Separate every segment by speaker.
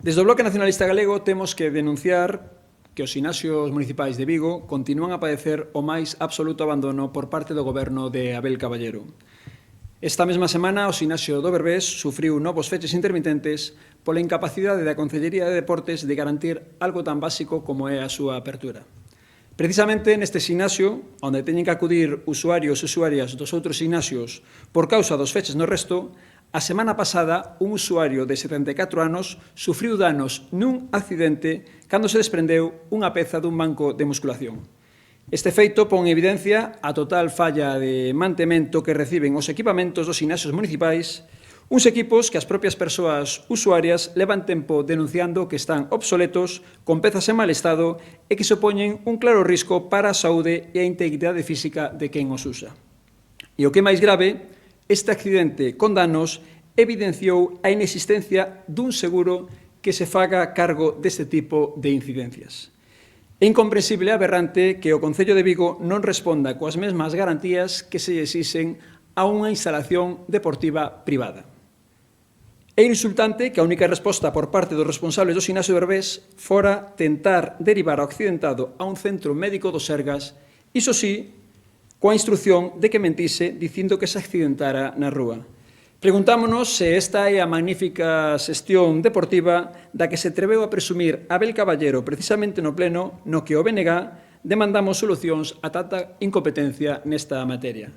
Speaker 1: Desde o Bloque Nacionalista Galego temos que denunciar que os ximnasios municipais de Vigo continúan a padecer o máis absoluto abandono por parte do goberno de Abel Caballero. Esta mesma semana, o ximnasio do Berbés sufriu novos feches intermitentes pola incapacidade da Concellería de Deportes de garantir algo tan básico como é a súa apertura. Precisamente neste ximnasio, onde teñen que acudir usuarios e usuarias dos outros ximnasios por causa dos feches no resto, a semana pasada un usuario de 74 anos sufriu danos nun accidente cando se desprendeu unha peza dun banco de musculación. Este feito pon en evidencia a total falla de mantemento que reciben os equipamentos dos ximnasios municipais, uns equipos que as propias persoas usuarias levan tempo denunciando que están obsoletos, con pezas en mal estado e que supoñen un claro risco para a saúde e a integridade física de quen os usa. E o que é máis grave, este accidente con danos evidenciou a inexistencia dun seguro que se faga cargo deste tipo de incidencias. É incomprensible e aberrante que o Concello de Vigo non responda coas mesmas garantías que se exixen a unha instalación deportiva privada. É insultante que a única resposta por parte dos responsables do ximnasio Berbés fora tentar derivar ao accidentado a un centro médico do Sergas, iso sí, coa instrucción de que mentise dicindo que se accidentara na rúa. Preguntámonos se esta é a magnífica xestión deportiva da que se atreveu a presumir Abel Caballero precisamente no pleno no que o BNG demandamos solucións a tanta incompetencia nesta materia.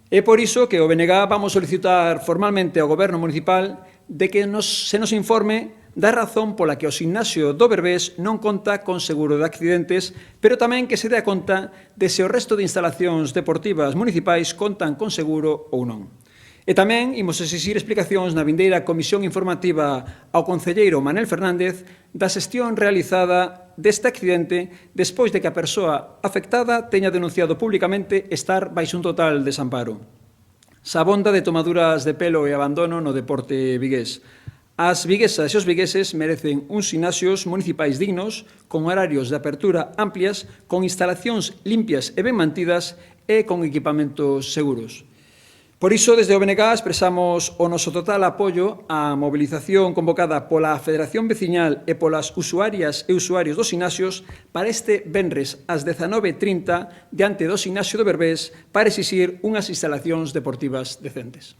Speaker 1: É por iso que o BNG vamos solicitar formalmente ao Goberno municipal de que se nos informe da razón pola que o ximnasio do Berbés non conta con seguro de accidentes, pero tamén que se dé conta de se o resto de instalacións deportivas municipais contan con seguro ou non. E tamén imos exixir explicacións na vindeira comisión informativa ao concelleiro Manel Fernández da xestión realizada deste accidente despois de que a persoa afectada teña denunciado públicamente estar baixo un total desamparo. Sabonda de tomaduras de pelo e abandono no deporte vigués. As viguesas e os vigueses merecen uns ximnasios municipais dignos, con horarios de apertura amplias, con instalacións limpias e ben mantidas e con equipamentos seguros. Por iso, desde o BNG expresamos o noso total apoio á mobilización convocada pola Federación Veciñal e polas usuarias e usuarios dos ximnasios para este venres ás 19:30 diante do ximnasio do Berbés para exixir unhas instalacións deportivas decentes.